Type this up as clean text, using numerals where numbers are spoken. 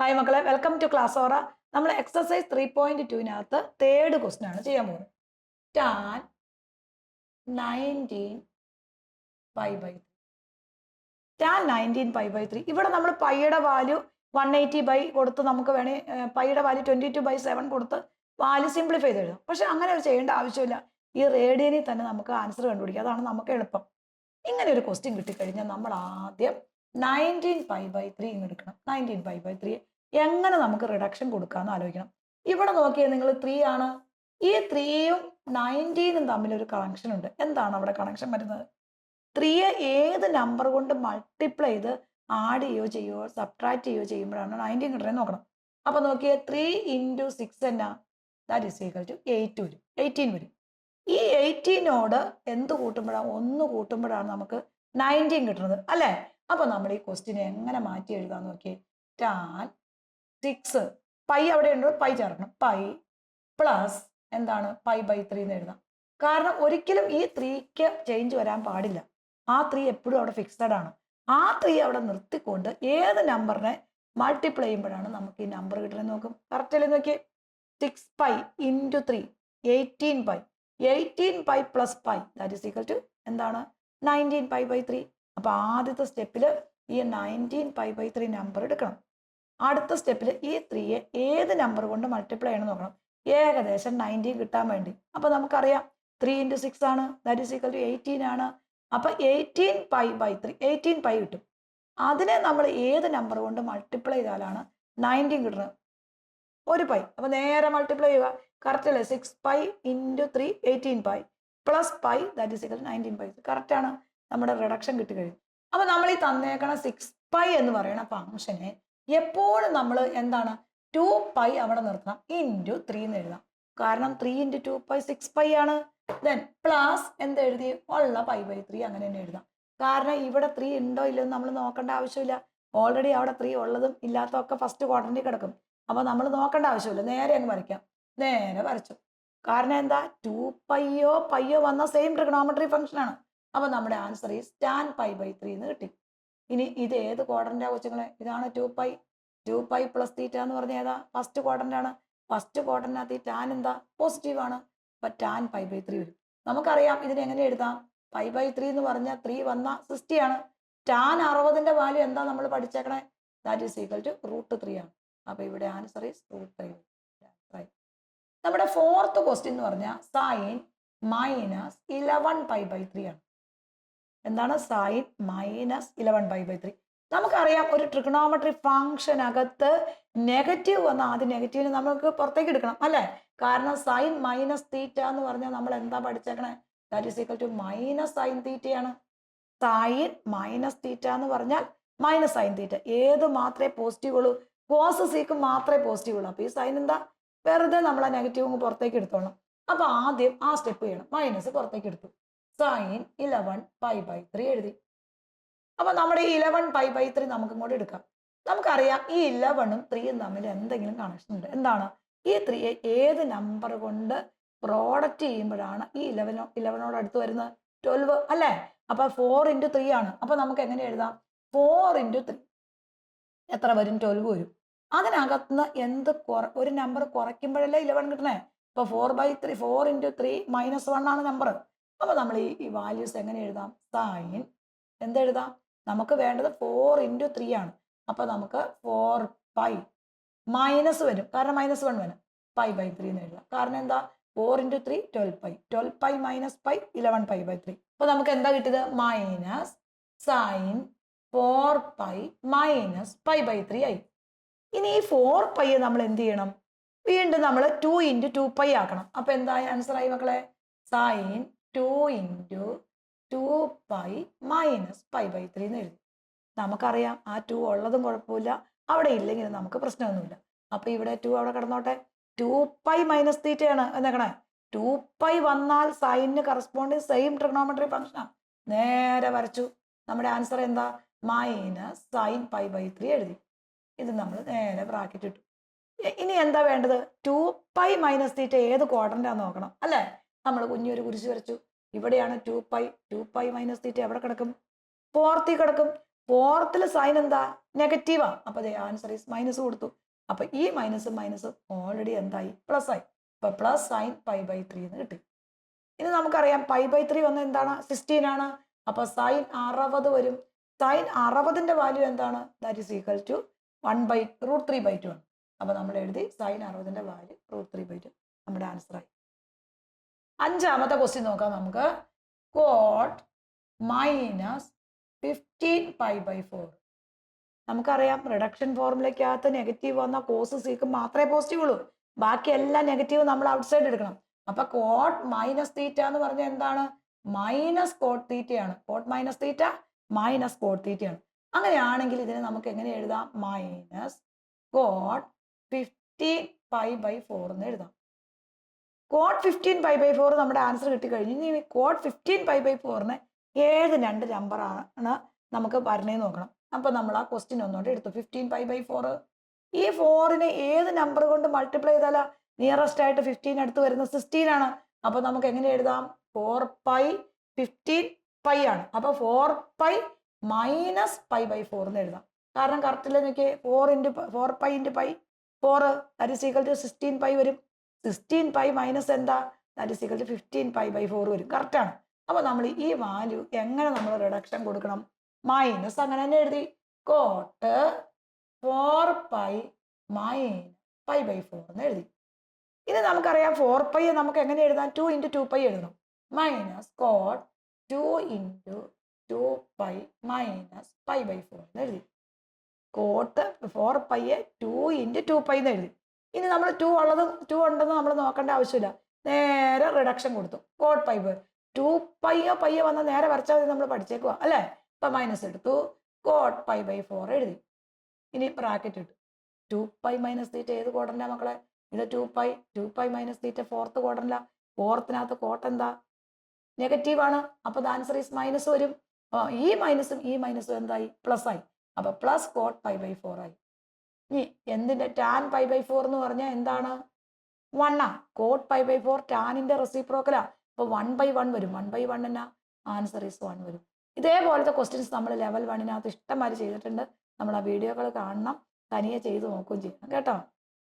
Hi മക്കളെ, welcome two class ഓറ. നമ്മൾ exercise 3.2 third question ആണ് ചെയ്യാൻ പോകുന്നത്. Tan 19 pi by tan 19 pi by 3. ഇവിടെ നമ്മൾ പൈയുടെ വാല്യൂ 180 കൊടുത്ത് നമുക്ക് വേണേൽ പൈയുടെ വാല്യൂ 22/7 കൊടുത്ത് വാല്യൂ സിംപ്ലിഫൈ ചെയ്ത് എഴുതാം. പക്ഷെ അങ്ങനെ ഒരു ചെയ്യേണ്ട ആവശ്യമില്ല. ഈ റേഡിയനിൽ തന്നെ നമുക്ക് ആൻസർ കണ്ടുപിടിക്കാം. അതാണ് നമുക്ക് എളുപ്പം. ഇങ്ങനെ ഒരു ക്വസ്റ്റ്യൻ കിട്ടിക്കഴിഞ്ഞാൽ നമ്മൾ ആദ്യം 19 പൈ ബൈ 3 ഇങ്ങ് എടുക്കണം. 19 പൈ ബൈ 3 എങ്ങനെ നമുക്ക് റിഡക്ഷൻ കൊടുക്കാമെന്ന് ആലോചിക്കണം. ഇവിടെ നോക്കിയാൽ നിങ്ങൾ 3 ആണ്. ഈ 3യും 19ഉം തമ്മിലൊരു കണക്ഷൻ ഉണ്ട്. എന്താണ് അവിടെ കണക്ഷൻ വരുന്നത്? 3യെ ഏത് നമ്പർ കൊണ്ട് മൾട്ടിപ്ലൈ ചെയ്ത് ആഡ് ചെയ്യുകയോ സബ്ട്രാക്ട് ചെയ്യുകയോ ചെയ്യുമ്പോഴാണ് 19 കിട്ടുന്നത് നോക്കണം. അപ്പൊ നോക്കിയേ, 3 × 6 എന്നാ, ദാറ്റ് ഈസ് ഈക്വൽ ടു 8 വരും, 18 വരും. ഈ 18നോട് എന്ത് കൂട്ടുമ്പോഴാണ്? 1 കൂട്ടുമ്പോഴാണ് നമുക്ക് 19 കിട്ടുന്നത് അല്ലേ? അപ്പൊ നമ്മൾ ഈ ക്വസ്റ്റ്യനെ എങ്ങനെ മാറ്റി എഴുതാൻ നോക്കിയേ. ടാൻ 6 പൈ അവിടെ ഉണ്ട്, പൈ ചേർക്കണം. പൈ പ്ലസ് എന്താണ് പൈ ബൈ 3 എന്ന് എഴുതാം. കാരണം ഒരിക്കലും ഈ 3ക്ക് ചേഞ്ച് വരാൻ പാടില്ല. ആ 3 എപ്പോഴും അവിടെ ഫിക്സഡ് ആണ്. ആ 3 അവിടെ നിർത്തിക്കൊണ്ട് ഏത് നമ്പറിനെ മൾട്ടിപ്ലൈ ചെയ്യുമ്പോഴാണ് നമുക്ക് ഈ നമ്പർ കിട്ടുന്നത് നോക്കും. കറക്റ്റ് അല്ലേ? നോക്കിയേ, 6 pi into 3 18 pi. 18 pi plus pi that is equal to എന്താണ്? 19 പൈ ബൈ 3. അപ്പൊ ആദ്യത്തെ സ്റ്റെപ്പിൽ ഈ 19 പൈ ബൈ 3 നമ്പർ എടുക്കണം. അടുത്ത സ്റ്റെപ്പിൽ ഈ 3യെ ഏത് നമ്പർ കൊണ്ട് മൾട്ടിപ്ലൈ ചെയ്യണം നോക്കണം. ഏകദേശം 19 കിട്ടാൻ വേണ്ടി. അപ്പൊ നമുക്കറിയാം 3 × 6 ആണ്, ദാറ്റ് ഈസ് ഈക്വൽ ടു 18 ആണ്. അപ്പൊ 18 പൈ ബൈ 3 18 പൈ കിട്ടും. അതിനെ നമ്മൾ ഏത് നമ്പർ കൊണ്ട് മൾട്ടിപ്ലൈ ചെയ്താലാണ് 19 കിട്ടുന്നത്? ഒരു പൈ. അപ്പൊ നേരെ മൾട്ടിപ്ലൈ ചെയ്യുക. കറക്റ്റ് അല്ലേ? 6 pi into 3 18 pi plus pi that is equal to 19 pi. Correct ആണ്. നമ്മുടെ റിഡക്ഷൻ കിട്ടിക്കഴിഞ്ഞു. അപ്പൊ നമ്മൾ ഈ തന്നേക്കണ 6 പൈ എന്ന് പറയുന്ന ഫംഗ്ഷനെ എപ്പോഴും നമ്മൾ എന്താണ് 2 പൈ അവിടെ നിർത്തണം, ഇൻറ്റു 3 എന്ന് എഴുതാം. കാരണം 3 × 2 പൈ 6 പൈ ആണ്. ദെൻ പ്ലസ് എന്ത് എഴുതി? ഉള്ള പൈ ബൈ 3 അങ്ങനെ തന്നെ എഴുതാം. കാരണം ഇവിടെ 3 ഉണ്ടോ ഇല്ലയോ നമ്മൾ നോക്കേണ്ട ആവശ്യമില്ല. ഓൾറെഡി അവിടെ 3 ഉള്ളതും ഇല്ലാത്തതൊക്കെ ഫസ്റ്റ് ക്വാഡ്രന്റിൽ കിടക്കും. അപ്പൊ നമ്മൾ നോക്കേണ്ട ആവശ്യമില്ല. നേരെ അങ്ങ് വരയ്ക്കാം. നേരെ വരച്ചു. കാരണം എന്താ? 2 പൈയോ വന്ന സെയിം ട്രിഗണോമെട്രി ഫംഗ്ഷൻ ആണ്. അപ്പൊ നമ്മുടെ answer is tan pi by 3 എന്ന് കിട്ടി. ഇനി ഇത് ഏത് ക്വാഡ്രന്റാ കൊച്ചുങ്ങളെ? ഇതാണ് 2 പൈ. 2 പൈ പ്ലസ് തീറ്റ എന്ന് പറഞ്ഞ ഏതാ? ഫസ്റ്റ് ക്വാഡ്രന്റ് ആണ്. ഫസ്റ്റ് ക്വാഡ്രന്റിനകത്ത് ഈ ടാൻ എന്താ? പോസിറ്റീവ് ആണ്. അപ്പൊ ടാൻ പൈ ബൈ 3 വരും. നമുക്കറിയാം ഇതിനെ എങ്ങനെ എഴുതാം. പൈ ബൈ 3 എന്ന് പറഞ്ഞാൽ 3 വന്ന 60 ആണ്. ടാൻ 60ന്റെ വാല്യൂ എന്താ നമ്മൾ പഠിച്ചേക്കണേ? ദാറ്റ് ഈസ് ഈക്വൽ ടു √3 ആണ്. അപ്പൊ ഇവിടെ ആൻസർ ഈസ് √3. നമ്മുടെ ഫോർത്ത് ക്വസ്റ്റ്യൻ എന്ന് പറഞ്ഞാൽ സൈൻ മൈനസ് 11 പൈ ബൈ 3 ആണ്. എന്താണ്? Sine minus 11 pi by 3. നമുക്കറിയാം ഒരു ട്രിഗണോമെട്രി ഫംഗ്ഷൻ അകത്ത് നെഗറ്റീവ് വന്ന ആദ്യം നെഗറ്റീവിന് നമുക്ക് പുറത്തേക്ക് എടുക്കണം അല്ലേ? കാരണം സൈൻ മൈനസ് തീറ്റ എന്ന് പറഞ്ഞാൽ നമ്മൾ എന്താ പഠിച്ചേക്കണേ? That is equal to minus sine തീറ്റയാണ്. സൈൻ മൈനസ് തീറ്റ എന്ന് പറഞ്ഞാൽ മൈനസ് സൈൻ തീറ്റ. ഏത് മാത്രമേ പോസിറ്റീവ് ഉള്ളൂ? കോസ് സിക്ക് മാത്രമേ പോസിറ്റീവ് ഉള്ളൂ. അപ്പൊ ഈ സൈൻ എന്താ? വെറുതെ നമ്മൾ ആ നെഗറ്റീവ് പുറത്തേക്ക് എടുത്തോളണം. അപ്പൊ ആദ്യം ആ സ്റ്റെപ്പ് ചെയ്യണം. മൈനസ് പുറത്തേക്ക് എടുത്തു. സൈൻ 11 പൈ ബൈ 3 എഴുതി. അപ്പൊ നമ്മുടെ ഈ 11 പൈ ബൈ 3 നമുക്ക് ഇങ്ങോട്ട് എടുക്കാം. നമുക്കറിയാം ഈ 11ഉം 3യും തമ്മിൽ എന്തെങ്കിലും കണക്ഷൻ ഉണ്ട്. എന്താണ്? ഈ 3യെ ഏത് നമ്പർ കൊണ്ട് പ്രോഡക്റ്റ് ചെയ്യുമ്പോഴാണ് ഈ 11നോട് അടുത്ത് വരുന്നത്? 12 അല്ലേ? അപ്പൊ 4 × 3 ആണ്. അപ്പൊ നമുക്ക് എങ്ങനെ എഴുതാം? 4 × 3 എത്ര വരും? 12 വരും. അതിനകത്തുനിന്ന് ഒരു നമ്പർ കുറയ്ക്കുമ്പോഴല്ലേ 11 കിട്ടണേ? ഇപ്പൊ 4 × 3 -1 ആണ് നമ്പർ. അപ്പൊ നമ്മൾ ഈ വാല്യൂസ് എങ്ങനെ എഴുതാം? സൈൻ എന്തെഴുതാം? നമുക്ക് വേണ്ടത് 4 × 3 ആണ്. അപ്പൊ നമുക്ക് 4 പൈ മൈനസ് വരും. കാരണം -1 വരും. പൈ ബൈ 3 എന്ന് എഴുതാം. കാരണം എന്താ? 4 × 3 12 pi. 12 pi minus pi 11 pi by 3. അപ്പൊ നമുക്ക് എന്താ കിട്ടിയത്? Minus sine 4 pi minus pi by 3 ആയി. ഇനി ഈ 4 പൈ നമ്മൾ എന്ത് ചെയ്യണം? വീണ്ടും നമ്മൾ 2 × 2 പൈ ആക്കണം. അപ്പൊ എന്താ ആൻസർ ആയി മക്കളെ? Sine 2 × 2 pi minus pi by 3 എന്ന് എഴുതി. നമുക്കറിയാം ആ 2 ഉള്ളതും കുഴപ്പമില്ല, അവിടെ ഇല്ലെങ്കിൽ നമുക്ക് പ്രശ്നമൊന്നുമില്ല. അപ്പൊ ഇവിടെ 2 അവിടെ കിടന്നോട്ടെ. 2 പൈ മൈനസ് തീറ്റയാണ് എന്നേക്കണേ. 2 പൈ വന്നാൽ സൈനിന് കറസ്പോണ്ടിങ് സെയിം ട്രിഗണോമെട്രി ഫംഗ്ഷനാണ്. നേരെ വരച്ചു. നമ്മുടെ ആൻസർ എന്താ? മൈനസ് സൈൻ പൈ ബൈ 3 എഴുതി. ഇത് നമ്മൾ നേരെ ബ്രാക്കറ്റ് ഇട്ടു. ഇനി എന്താ വേണ്ടത്? 2 പൈ മൈനസ് തീറ്റ ഏത് ക്വാഡ്രന്റാന്ന് നോക്കണം അല്ലേ? നമ്മൾ കുഞ്ഞൊരു കുരിശ് വരച്ചു. ഇവിടെയാണ് 2 പൈ. 2 പൈ മൈനസ് തീറ്റ എവിടെ കിടക്കും? ഫോർത്തിൽ കിടക്കും. ഫോർത്തിൽ സൈൻ എന്താ നെഗറ്റീവാ. അപ്പൊ ആൻസർ ഈസ് മൈനസ് കൊടുത്തു. അപ്പൊ ഈ മൈനസ് ഓൾറെഡി എന്തായി പ്ലസ് ആയി. അപ്പൊ പ്ലസ് സൈൻ π/3 എന്ന് കിട്ടി. ഇനി നമുക്കറിയാം π/3 വന്ന എന്താണ് 16 ആണ്. അപ്പൊ സൈൻ 60 വരും. സൈൻ 60ന്റെ വാല്യൂ എന്താണ്? ദാറ്റ് ഈസ് ഈക്വൽ ടു 1/√3/2 ആണ്. അപ്പൊ നമ്മൾ എഴുതി സൈൻ 60ന്റെ വാല്യൂ √3/2 നമ്മുടെ ആൻസർ ആയി. അഞ്ചാമത്തെ ക്വസ്റ്റ്യൻ നോക്കാം നമുക്ക്. കോട്ട് -15π/4. നമുക്കറിയാം റിഡക്ഷൻ ഫോർമുലയ്ക്കകത്ത് നെഗറ്റീവ് വന്ന കോസ് സീക്ക് മാത്രമേ പോസിറ്റീവ് ഉള്ളൂ. ബാക്കി എല്ലാം നെഗറ്റീവ് നമ്മൾ ഔട്ട് സൈഡ് എടുക്കണം. അപ്പൊ കോട്ട് -θ എന്ന് പറഞ്ഞാൽ എന്താണ്? മൈനസ് കോട്ട് തീറ്റയാണ്. കോട്ട് -θ മൈനസ് കോട്ട് തീറ്റയാണ്. അങ്ങനെയാണെങ്കിൽ ഇതിനെ നമുക്ക് എങ്ങനെ എഴുതാം? മൈനസ് കോട്ട് 15π/4 എന്ന് എഴുതാം. കോട്ട് 15π/4 നമ്മുടെ ആൻസർ കിട്ടിക്കഴിഞ്ഞു. ഇനി കോട്ട് 15π/4ന് ഏത് രണ്ട് നമ്പറാണ് നമുക്ക് വരണേന്ന് നോക്കണം. അപ്പൊ നമ്മൾ ആ ക്വസ്റ്റ്യൻ ഒന്നുകൊണ്ട് എടുത്തു. 15π/4 ഈ 4നെ ഏത് നമ്പർ കൊണ്ട് മൾട്ടിപ്ലൈ ചെയ്താലാ നിയറസ്റ്റ് ആയിട്ട് 15 അടുത്ത് വരുന്ന 16 ആണ്. അപ്പൊ നമുക്ക് എങ്ങനെ എഴുതാം? 4π 15π ആണ്. അപ്പൊ 4π മൈനസ് π/4 എന്ന് എഴുതാം. കാരണം കറക്റ്റില്ല നോക്കിയേ. 4π × π 4 ദാറ്റ് ഈസ് ഈക്വൽ ടു 16π വരും. 16π മൈനസ് എന്താ? ദാറ്റ് ഈസ് ഈക്വൽ ടു 15π/4 വരും. കറക്റ്റ് ആണ്. അപ്പൊ നമ്മൾ ഈ വാല്യൂ എങ്ങനെ നമ്മൾ റിഡക്ഷൻ കൊടുക്കണം? മൈനസ് അങ്ങനെ തന്നെ എഴുതി. കോട്ട് 4π മൈനസ് π/4 എന്ന് എഴുതി. ഇനി നമുക്കറിയാം 4π നമുക്ക് എങ്ങനെ എഴുതാം? 2 × 2π എഴുതണം. മൈനസ് കോട്ട് 2 × 2π മൈനസ് π/4 എന്ന് എഴുതി. കോട്ട് 4π 2 × 2π എന്ന് എഴുതി. ഇനി നമ്മൾ 2 ഉണ്ടെന്ന് നമ്മൾ നോക്കേണ്ട ആവശ്യമില്ല. നേരെ റിഡക്ഷൻ കൊടുത്തു. കോട്ട് π 2π വന്ന നേരെ വരച്ചാൽ നമ്മൾ പഠിച്ചേക്കുക അല്ലേ? ഇപ്പൊ മൈനസ് എടുത്തു. കോട്ട് π/4 എഴുതി. ഇനി ബ്രാക്കറ്റ് ഇട്ടു. 2π മൈനസ് തീറ്റ ഏത് ക്വാഡ്രന്റാ മക്കളെ? ഇത് 2π മൈനസ് തീറ്റ ഫോർത്ത് ക്വാഡ്രന്റാ. ഫോർത്തിനകത്ത് കോട്ട് എന്താ? നെഗറ്റീവ് ആണ്. അപ്പൊ ആൻസർ ഈസ് മൈനസ് വരും. ഈ മൈനസും എന്തായി? പ്ലസ് ആയി. അപ്പൊ പ്ലസ് കോട്ട് π/4 ആയി. ഇനി എന്തിന്റെ ടാൻ π/4 എന്ന് പറഞ്ഞാൽ എന്താണ്? 1 ആ. കോട്ട് π/4 ടാനിന്റെ റെസിപ്രോക്കലാ. അപ്പൊ 1/1 വരും. 1/1 എന്നാ? ആൻസർ ഈസ് 1 വരും. ഇതേപോലത്തെ ക്വസ്റ്റ്യൻസ് നമ്മൾ ലെവൽ 1 ചെയ്തിട്ടുണ്ട്. നമ്മൾ ആ വീഡിയോകൾ കാണണം, തനിയെ ചെയ്ത് നോക്കുകയും ചെയ്യണം കേട്ടോ.